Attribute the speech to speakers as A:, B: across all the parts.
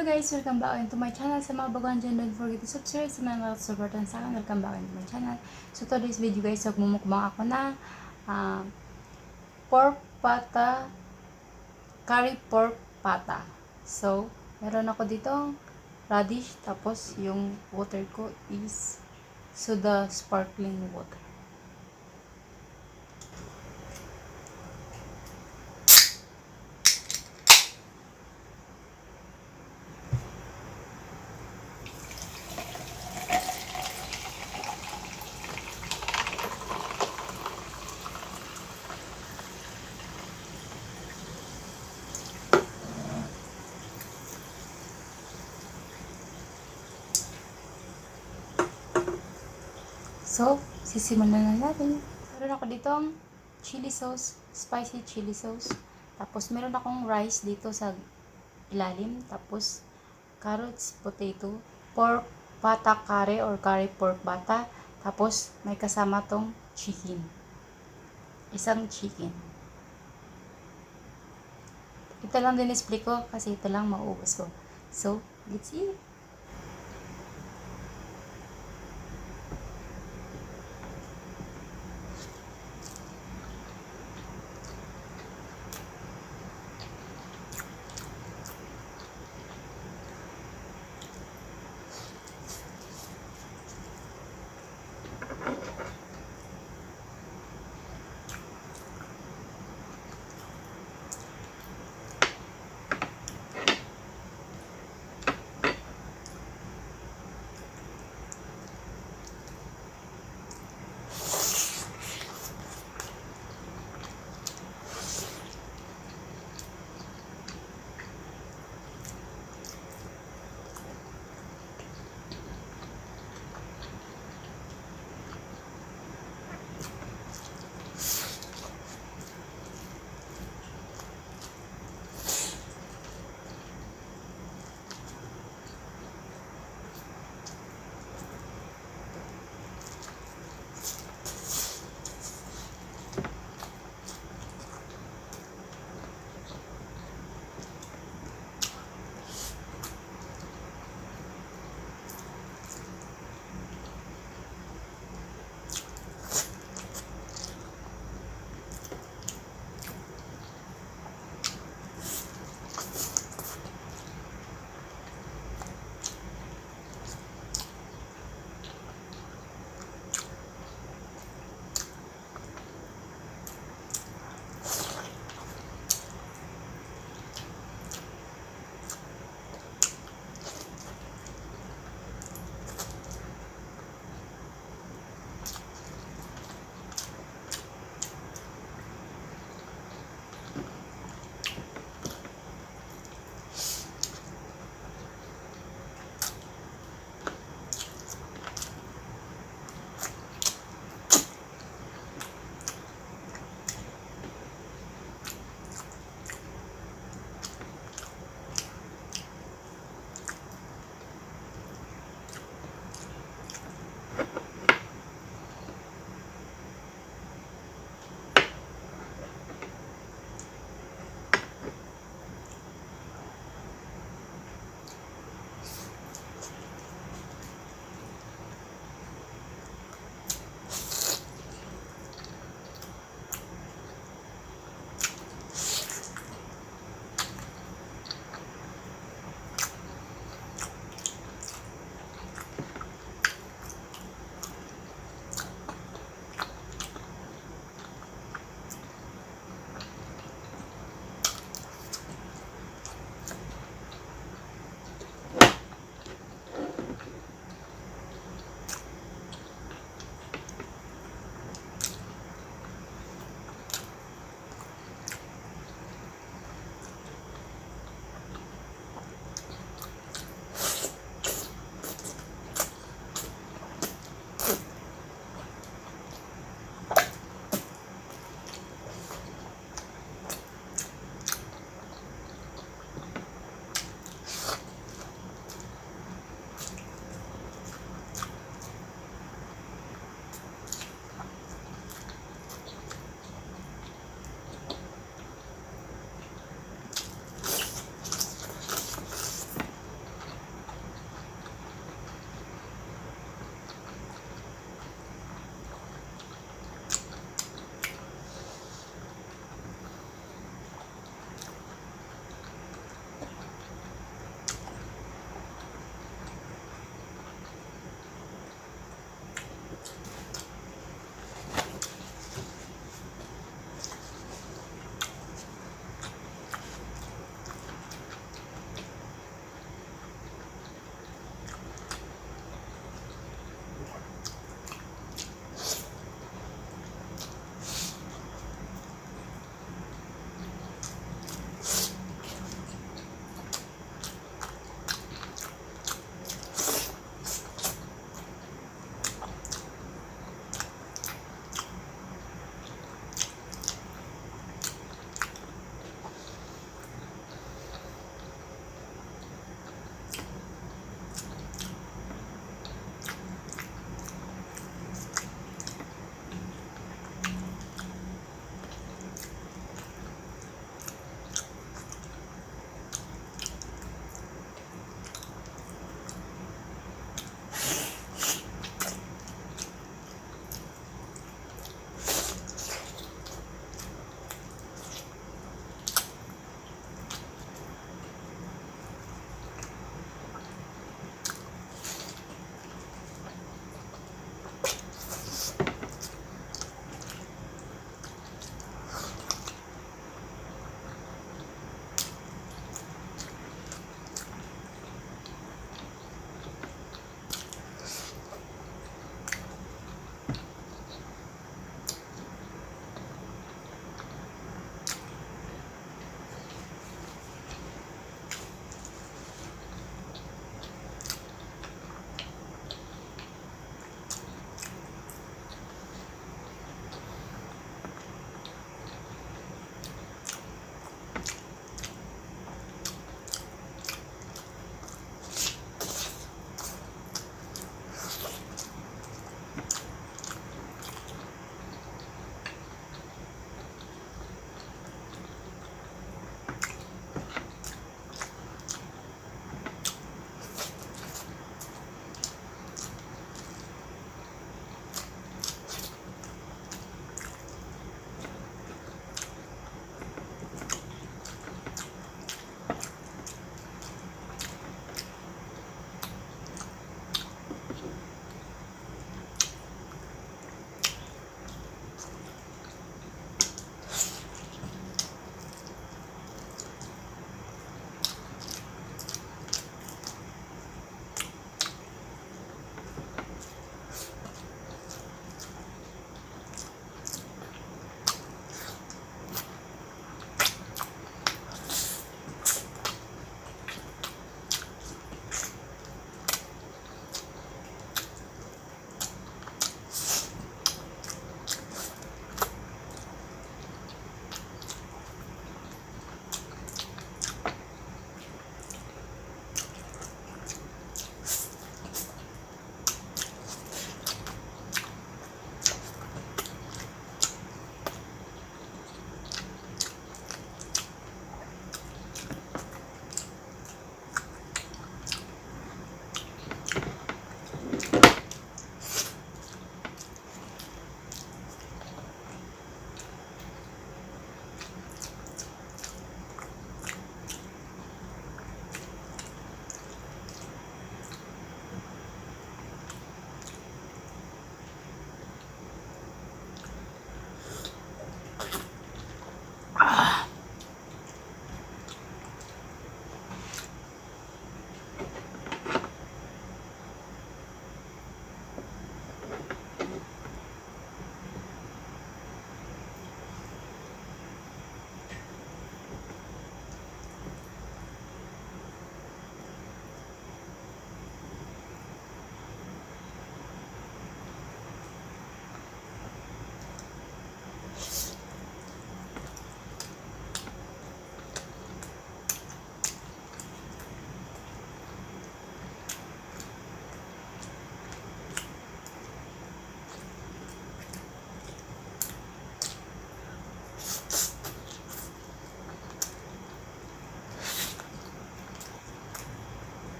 A: Hello guys, welcome back into my channel. Sa mga baguhan dyan, don't forget to subscribe. Sa mga nakasuportan sa akin, welcome back into my channel. So today's video guys, magmumukbang ako na pork pata, curry pork pata. So, meron ako dito radish, tapos yung water ko is soda sparkling water. So, sisimulan na natin. Meron ako ditong chili sauce, spicy chili sauce. Tapos, meron akong rice dito sa ilalim. Tapos, carrots, potato, pork pata curry or curry pork pata. Tapos, may kasama tong chicken. Isang chicken. Ito lang din display ko kasi ito lang mauubos ko. So, let's eat.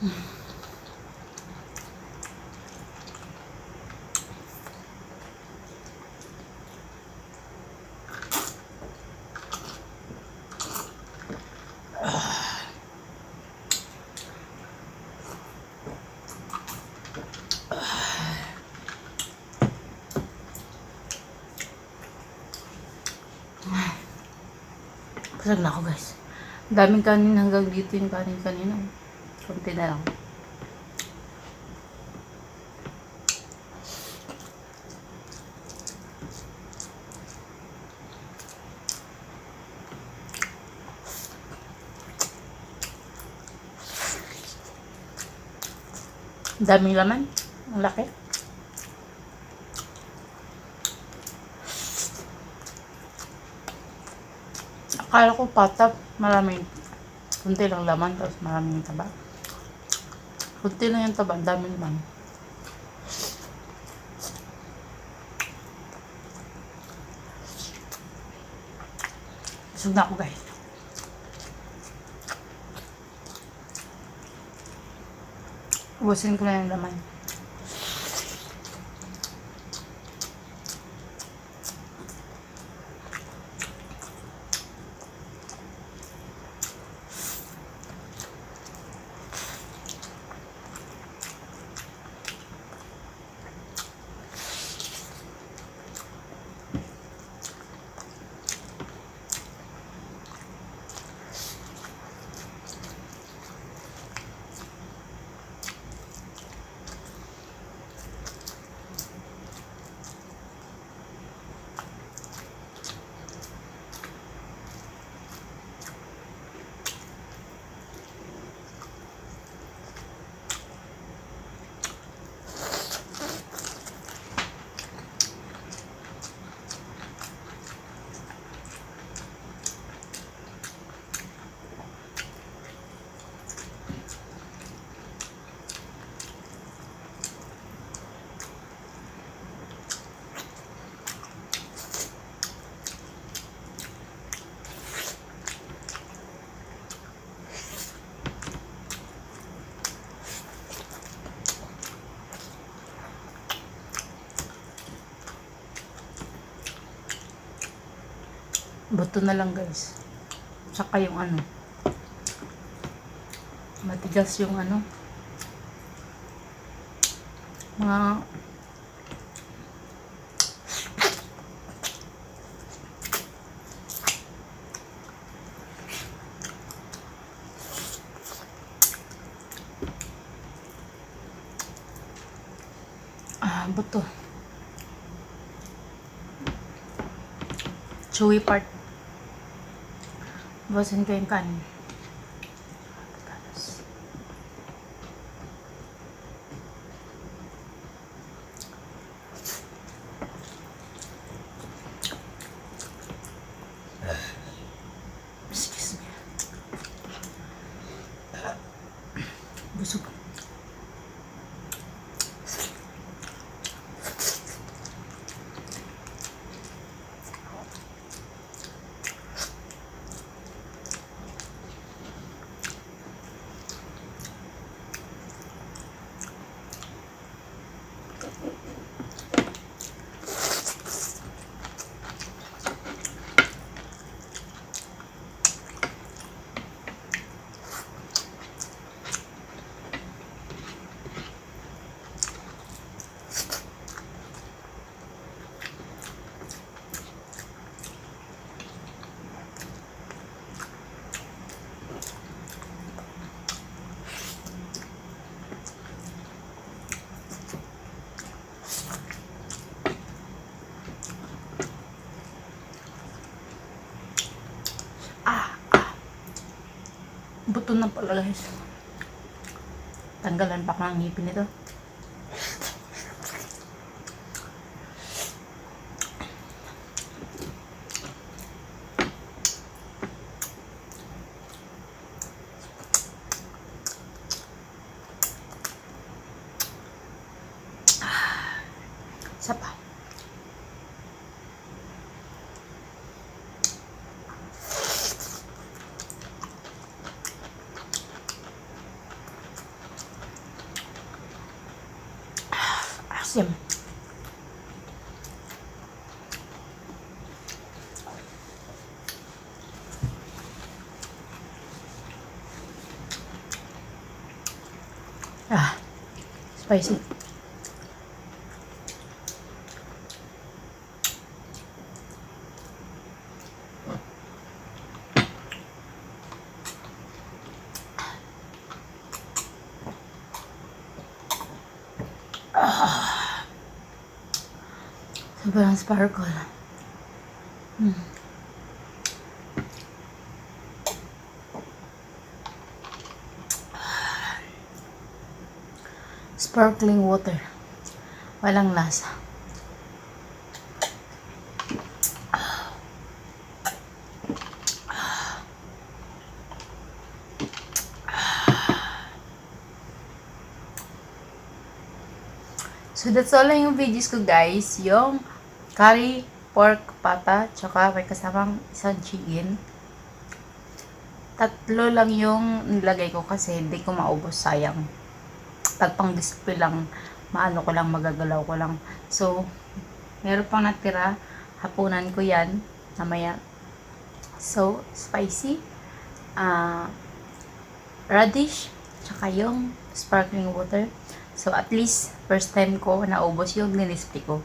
A: Pasag na ako guys. Daming kanin hanggang dito yung kanin kanina. Kunti na lang. Daming laman. Ang laki. Akala ko patap. Maraming. Kunti lang laman. Tapos maraming taba. Kunti lang yung taba. Daming laman. Busog na ako guys. Ubusin ko na yung laman. Buto na lang guys. Tsaka yung ano. Matigas yung ano. Mga buto. Chewy part. Bawasan ko yung kanin. Excuse me. Busog. Buto na pala guys. Tanggalan pa ko ng ngipin nito. Isa pa. Asim. Spicy. Sobrang sparkle. Sparkling water. Walang lasa. So that's all lang yung videos ko guys. Yung curry, pork, pata, tsaka may kasamang isang chicken. 3 lang yung nilagay ko kasi hindi ko maubos, sayang. Pag pang display lang, maano ko lang, magagalaw ko lang. So, meron pang natira. Hapunan ko yan namaya. So, spicy. Radish. Tsaka yung sparkling water. So, at least, first time ko naubos yung nilispi ko.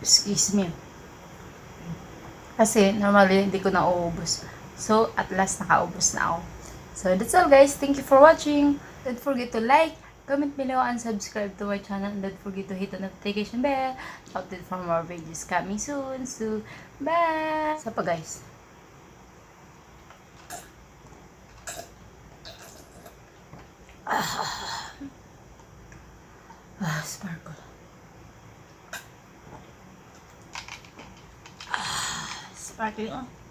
A: Excuse me. Kasi, normally, hindi ko nauubos. So, at last, nakaubos na ako. So, that's all guys. Thank you for watching. Don't forget to like, comment below, and subscribe to my channel. And don't forget to hit the notification bell. Update for more videos coming soon. So, bye! Sa pa guys. Sparkle. Sparkling.